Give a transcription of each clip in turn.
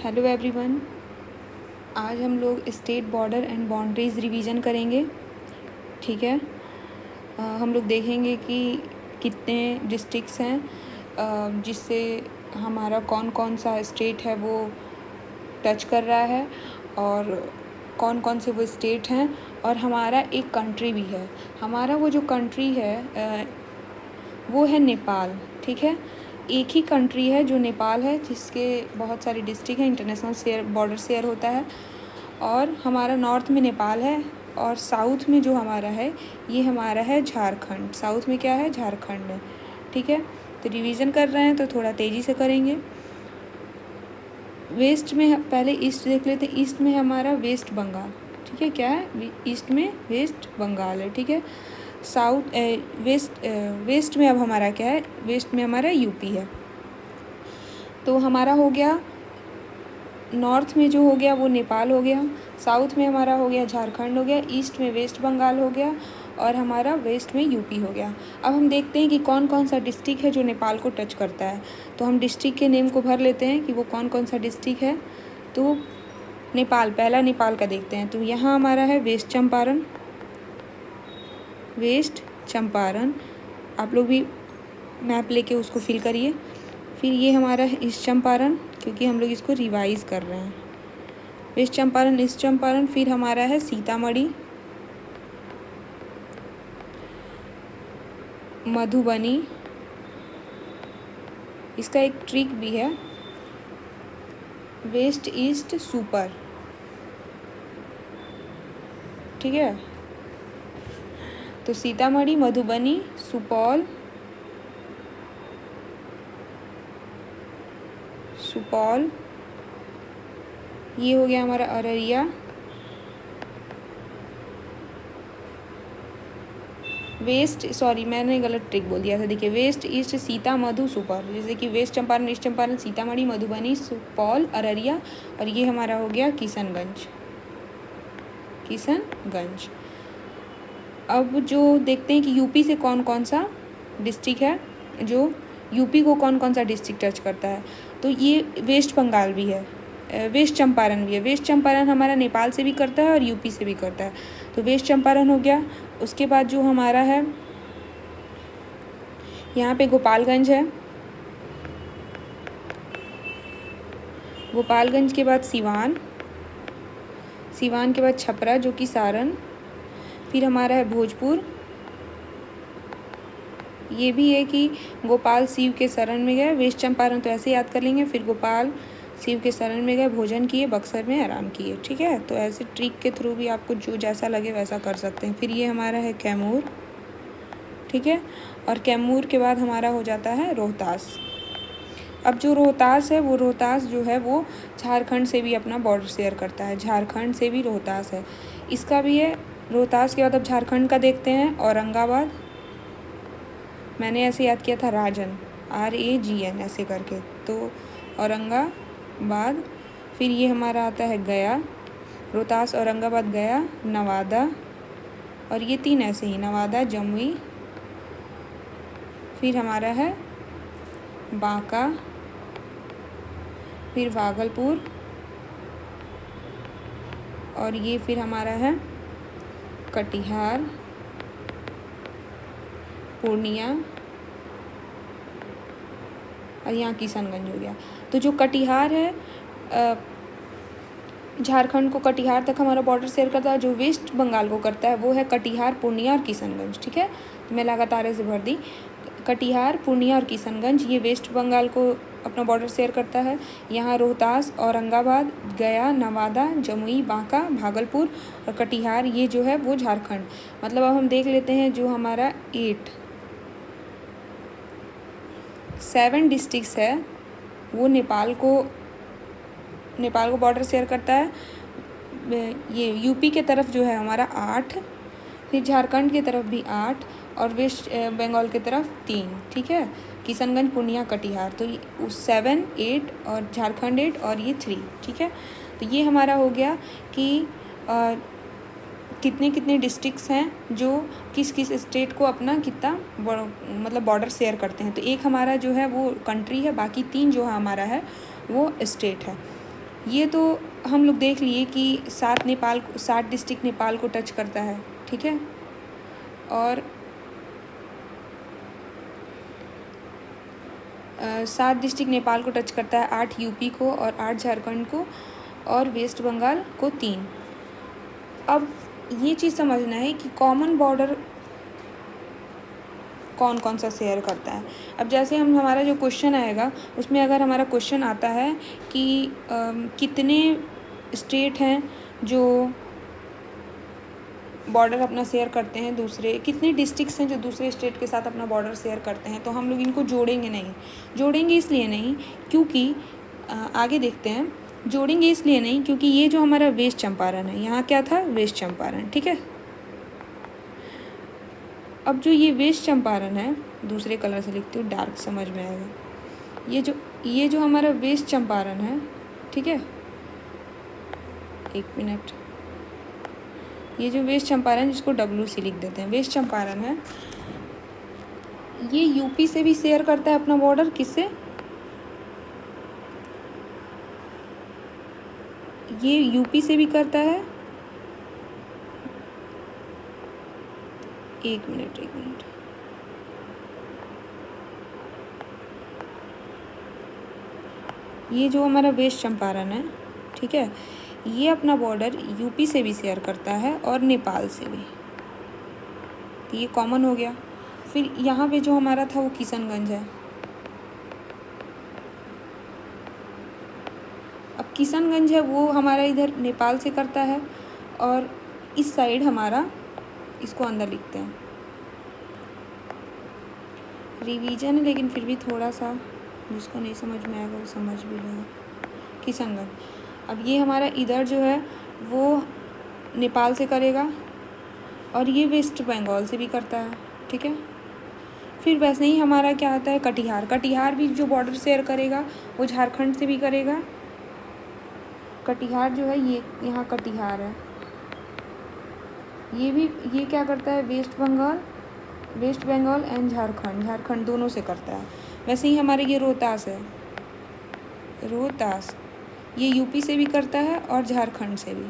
Hello everyone. आज हम लोग state border and boundaries revision करेंगे। ठीक है। हम लोग देखेंगे कि कितने डिस्ट्रिक्ट्स हैं जिससे हमारा कौन कौन सा स्टेट है वो टच कर रहा है और कौन कौन से वो स्टेट हैं, और हमारा एक कंट्री भी है। हमारा वो जो कंट्री है वो है नेपाल। ठीक है। एक ही कंट्री है जो नेपाल है, जिसके बहुत सारे डिस्ट्रिक्ट हैं, इंटरनेशनल बॉर्डर शेयर होता है। और हमारा नॉर्थ में नेपाल है और साउथ में जो हमारा है ये हमारा है झारखंड। साउथ में क्या है? झारखंड है। ठीक है। तो रिवीजन कर रहे हैं तो थोड़ा तेज़ी से करेंगे। वेस्ट में पहले ईस्ट देख लेते हैं। ईस्ट में हमारा वेस्ट बंगाल। ठीक है। क्या है? ईस्ट में वेस्ट बंगाल है। ठीक है। साउथ वेस्ट में अब हमारा क्या है? वेस्ट में हमारा यूपी है। तो हमारा हो गया नॉर्थ में जो हो गया वो नेपाल हो गया, साउथ में हमारा हो गया झारखंड हो गया, ईस्ट में वेस्ट बंगाल हो गया और हमारा वेस्ट में यूपी हो गया। अब हम देखते हैं कि कौन कौन सा डिस्ट्रिक्ट है जो नेपाल को टच करता है। तो हम डिस्ट्रिक्ट के नेम को भर लेते हैं कि वो कौन कौन सा डिस्ट्रिक्ट है। तो नेपाल, पहला नेपाल का देखते हैं। तो यहाँ हमारा है वेस्ट चंपारण। वेस्ट चंपारण, आप लोग भी मैप लेके उसको फिल करिए। फिर ये हमारा है ईस्ट चंपारण, क्योंकि हम लोग इसको रिवाइज कर रहे हैं। West Champaran, East Champaran. फिर हमारा है सीतामढ़ी, मधुबनी। इसका एक ट्रिक भी है, वेस्ट ईस्ट सुपर। ठीक है। तो सीतामढ़ी, मधुबनी, सुपौल, ये हो गया हमारा अररिया, वेस्ट, सॉरी मैंने गलत ट्रिक बोल दिया था। देखिए, वेस्ट ईस्ट सीता मधु सुपौल, जैसे कि वेस्ट चंपारण, ईस्ट चंपारण, सीतामढ़ी, मधुबनी, सुपौल, अररिया, और ये हमारा हो गया किशनगंज। अब जो देखते हैं कि यूपी से कौन कौन सा डिस्ट्रिक्ट है, जो यूपी को कौन कौन सा डिस्ट्रिक्ट टच करता है। तो ये वेस्ट बंगाल भी है, वेस्ट चंपारण भी है। वेस्ट चंपारण हमारा नेपाल से भी करता है और यूपी से भी करता है। तो वेस्ट चंपारण हो गया। उसके बाद जो हमारा है यहाँ पे गोपालगंज है। गोपालगंज के बाद सिवान, सिवान के बाद छपरा जो कि सारण। फिर हमारा है भोजपुर। ये भी है कि गोपाल शिव के शरण में गए। वेस्ट चंपारण तो ऐसे याद कर लेंगे। फिर गोपाल शिव के शरण में गए, भोजन किए, बक्सर में आराम किए। ठीक है। तो ऐसे ट्रिक के थ्रू भी आपको जो जैसा लगे वैसा कर सकते हैं। फिर ये हमारा है कैमूर। ठीक है। और कैमूर के बाद हमारा हो जाता है रोहतास। अब जो रोहतास है, वो रोहतास जो है वो झारखंड से भी अपना बॉर्डर शेयर करता है। झारखंड से भी रोहतास है, इसका भी है। रोहतास के बाद अब झारखंड का देखते हैं, औरंगाबाद। मैंने ऐसे याद किया था, राजन, RAGN ऐसे करके। तो औरंगाबाद। फिर ये हमारा आता है गया, रोहतास, औरंगाबाद, गया, नवादा, और ये तीन ऐसे ही, नवादा, जमुई। फिर हमारा है बांका, फिर भागलपुर, और ये फिर हमारा है कटिहार, पूर्णिया, और यहाँ किशनगंज हो गया। तो जो कटिहार है, झारखंड को कटिहार तक हमारा बॉर्डर शेयर करता है। जो वेस्ट बंगाल को करता है वो है कटिहार, पूर्णिया और किशनगंज। ठीक है। तो मैं लगातार ऐसे भर दी, कटिहार, पूर्णिया और किशनगंज, ये वेस्ट बंगाल को अपना बॉर्डर शेयर करता है। यहाँ रोहतास, औरंगाबाद, गया, नवादा, जमुई, बांका, भागलपुर और कटिहार, ये जो है वो झारखंड। मतलब अब हम देख लेते हैं, जो हमारा 7 डिस्ट्रिक्ट्स है वो नेपाल को बॉर्डर शेयर करता है। ये यूपी के तरफ जो है हमारा 8, फिर झारखंड की तरफ भी 8, और वेस्ट बंगाल की तरफ 3। ठीक है। किशनगंज, पूर्णिया, कटिहार, तो 7, 8 और झारखंड 8 और ये 3। ठीक है। तो ये हमारा हो गया कि कितने कितने डिस्ट्रिक्ट्स हैं जो किस किस स्टेट को अपना कितना मतलब बॉर्डर शेयर करते हैं। तो एक हमारा जो है वो कंट्री है, बाकी 3 जो हमारा है वो स्टेट है। ये तो हम लोग देख लिए कि 7 डिस्ट्रिक्ट नेपाल को टच करता है, ठीक है। और 7 डिस्ट्रिक्ट नेपाल को टच करता है, 8 यूपी को और 8 झारखंड को और वेस्ट बंगाल को 3। अब ये चीज़ समझना है कि कॉमन बॉर्डर कौन कौन सा शेयर करता है। अब जैसे हमारा जो क्वेश्चन आएगा उसमें अगर हमारा क्वेश्चन आता है कि कितने स्टेट हैं जो बॉर्डर अपना शेयर करते हैं कितने डिस्ट्रिक्ट्स हैं जो दूसरे स्टेट के साथ अपना बॉर्डर शेयर करते हैं, तो हम लोग इनको जोड़ेंगे इसलिए नहीं क्योंकि आगे देखते हैं, जोड़ेंगे इसलिए नहीं क्योंकि ये जो हमारा वेस्ट चंपारण है, यहाँ क्या था, वेस्ट चंपारण, ठीक है। अब जो ये वेस्ट चंपारण है, दूसरे कलर से लिखती हूँ, डार्क समझ में आएगा। ये जो हमारा वेस्ट चंपारण है, ठीक है, एक मिनट, ये जो वेस्ट चंपारण, जिसको WC लिख देते हैं, वेस्ट चंपारण है, ये यूपी से भी शेयर करता है अपना बॉर्डर, किससे, ये यूपी से भी करता है, एक मिनट, ये जो हमारा वेस्ट चंपारण है, ठीक है, ये अपना बॉर्डर यूपी से भी शेयर करता है और नेपाल से भी, तो ये कॉमन हो गया। फिर यहाँ पे जो हमारा था वो किशनगंज है। अब किशनगंज है वो हमारा इधर नेपाल से करता है और इस साइड हमारा, इसको अंदर लिखते हैं, रिवीजन है लेकिन फिर भी थोड़ा सा जिसको नहीं समझ में आएगा वो समझ भी लेगा। किशनगंज, अब ये हमारा इधर जो है वो नेपाल से करेगा और ये वेस्ट बंगाल से भी करता है, ठीक है। फिर वैसे ही हमारा क्या आता है, कटिहार भी जो बॉर्डर शेयर करेगा वो झारखंड से भी करेगा। कटिहार जो है, ये यहाँ कटिहार है, ये क्या करता है, वेस्ट बंगाल एंड झारखंड दोनों से करता है। वैसे ही हमारे ये रोहतास है, ये यूपी से भी करता है और झारखंड से भी।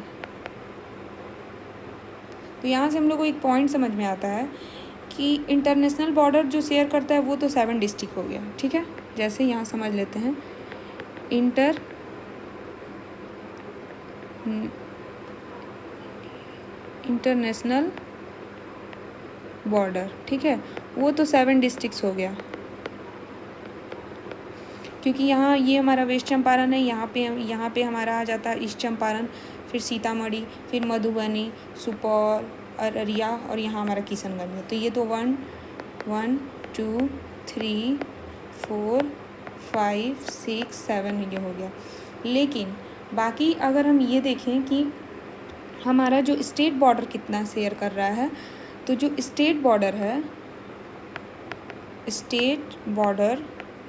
तो यहाँ से हम लोग को एक पॉइंट समझ में आता है कि इंटरनेशनल बॉर्डर जो शेयर करता है वो तो 7 डिस्ट्रिक्ट हो गया, ठीक है। जैसे यहाँ समझ लेते हैं, इंटरनेशनल बॉर्डर, ठीक है, वो तो 7 डिस्ट्रिक्ट्स हो गया, क्योंकि यहाँ ये हमारा वेस्ट चंपारण है, यहाँ पे हमारा आ जाता है ईस्ट चंपारण, फिर सीतामढ़ी, फिर मधुबनी, सुपौल, अररिया और यहाँ हमारा किशनगंज है। तो ये तो 1 2 3 4 5 6 7 ये हो गया। लेकिन बाकी अगर हम ये देखें कि हमारा जो स्टेट बॉर्डर कितना शेयर कर रहा है, तो जो स्टेट बॉर्डर है,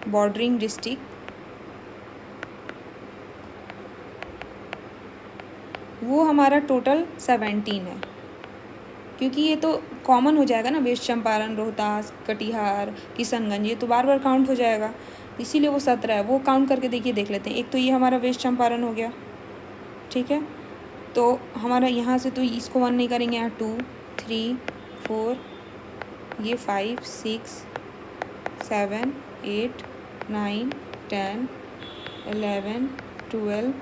बॉर्डरिंग डिस्ट्रिक्ट, वो हमारा टोटल 17 है, क्योंकि ये तो कॉमन हो जाएगा ना, वेस्ट चंपारण, रोहतास, कटिहार, किशनगंज, ये तो बार बार काउंट हो जाएगा, इसीलिए वो 17 है। वो काउंट करके देख लेते हैं। एक तो ये हमारा वेस्ट चंपारण हो गया, ठीक है, तो हमारा यहाँ से तो इसको 1 नहीं करेंगे, यहाँ 2 3 4, ये 5 6 7 8 9 10 11 12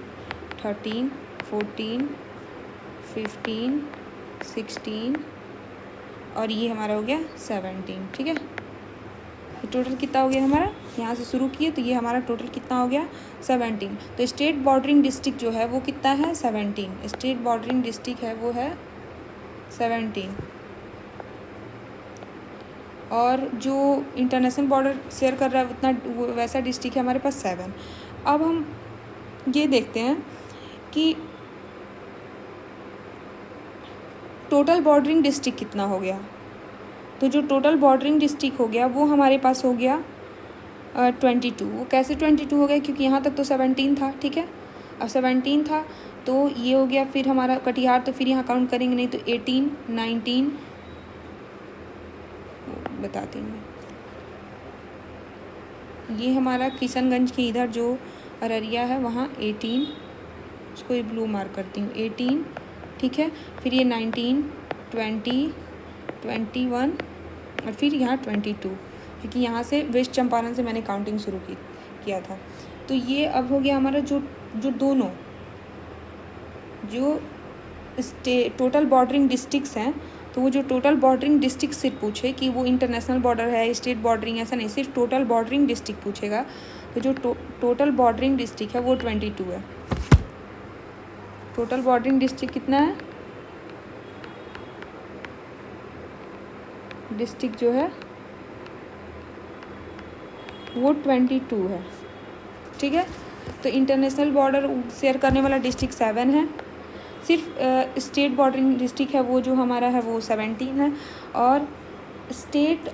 13 14 15 16 और ये हमारा हो गया 17, ठीक है। ये टोटल कितना हो गया हमारा, यहाँ से शुरू किए तो ये हमारा टोटल कितना हो गया, 17। तो स्टेट बॉर्डरिंग डिस्ट्रिक्ट जो है वो कितना है, 17। स्टेट बॉर्डरिंग डिस्ट्रिक्ट है वो है 17, और जो इंटरनेशनल बॉर्डर शेयर कर रहा है उतना वैसा डिस्ट्रिक्ट है हमारे पास 7। अब हम ये देखते हैं कि टोटल बॉर्डरिंग डिस्ट्रिक्ट कितना हो गया। तो जो टोटल बॉर्डरिंग डिस्ट्रिक्ट हो गया वो हमारे पास हो गया 22। वो कैसे 22 हो गया, क्योंकि यहाँ तक तो 17 था, ठीक है। अब 17 था तो ये हो गया, फिर हमारा कटिहार, तो फिर यहाँ काउंट करेंगे नहीं, तो 18 19 बताती हूँ मैं, ये हमारा किशनगंज के इधर जो अररिया है वहाँ 18 उसको ये ब्लू मार्क करती हूँ, 18, ठीक है। फिर ये 19, 20, 21 और फिर यहाँ 22, क्योंकि यहाँ से वेस्ट चंपारण से मैंने काउंटिंग शुरू किया था। तो ये अब हो गया हमारा जो दोनों जो टोटल बॉर्डरिंग डिस्ट्रिक्ट्स हैं। तो वो जो टोटल बॉर्डरिंग डिस्ट्रिक्ट सिर्फ पूछे कि वो इंटरनेशनल बॉर्डर है, स्टेट बॉर्डरिंग, ऐसा नहीं, सिर्फ टोटल बॉर्डरिंग डिस्ट्रिक्ट पूछेगा। तो जो टोटल बॉर्डरिंग डिस्ट्रिक्ट है वो 22 है। टोटल बॉर्डरिंग डिस्ट्रिक्ट कितना है? डिस्ट्रिक्ट जो है वो 22 है, ठीक है। तो इंटरनेशनल बॉर्डर शेयर करने वाला डिस्ट्रिक्ट 7 है। सिर्फ स्टेट बॉर्डरिंग डिस्ट्रिक्ट है वो जो हमारा है वो 17 है। और स्टेट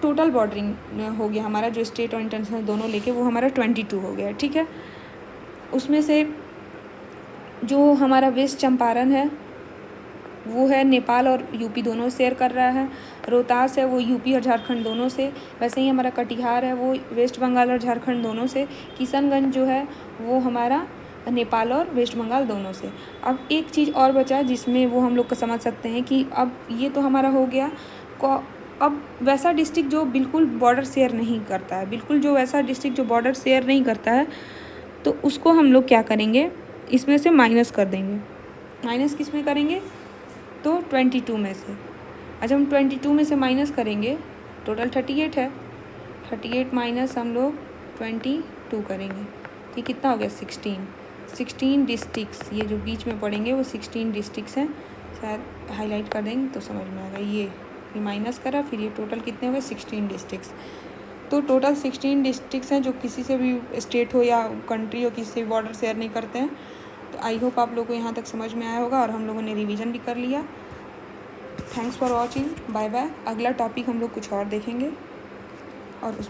टोटल बॉर्डरिंग हो गया हमारा, जो स्टेट और इंटरनेशनल दोनों लेके, वो हमारा 22 हो गया, ठीक है। उसमें से जो हमारा वेस्ट चंपारण है वो है नेपाल और यूपी दोनों शेयर कर रहा है। रोहतास है वो यूपी और झारखंड दोनों से। वैसे ही हमारा कटिहार है वो वेस्ट बंगाल और झारखंड दोनों से। किशनगंज जो है वो हमारा नेपाल और वेस्ट बंगाल दोनों से। अब एक चीज़ और बचा है जिसमें वो हम लोग को समझ सकते हैं कि अब ये तो हमारा हो गया। अब वैसा डिस्ट्रिक्ट जो बिल्कुल बॉर्डर शेयर नहीं करता है, बिल्कुल जो वैसा डिस्ट्रिक्ट जो बॉर्डर शेयर नहीं करता है, तो उसको हम लोग क्या करेंगे, इसमें से माइनस कर देंगे। माइनस किस में करेंगे? तो 22 में से। अच्छा, हम 22 में से माइनस करेंगे, टोटल 38 है। 38 माइनस हम लोग 22 करेंगे, ये कितना हो गया? 16 डिस्ट्रिक्ट्स। ये जो बीच में पड़ेंगे वो 16 डिस्ट्रिक्ट्स हैं। शायद हाईलाइट कर देंगे तो समझ में आएगा। ये माइनस करा, फिर ये टोटल कितने हो गए? 16 डिस्ट्रिक्ट्स। तो टोटल 16 डिस्ट्रिक्ट्स हैं जो किसी से भी स्टेट हो या कंट्री हो, किसी से भी बॉर्डर शेयर नहीं करते हैं। तो आई होप आप लोगों को यहाँ तक समझ में आया होगा और हम लोगों ने रिवीजन भी कर लिया। Thanks for watching, bye bye. अगला टॉपिक हम लोग कुछ और देखेंगे और उसमें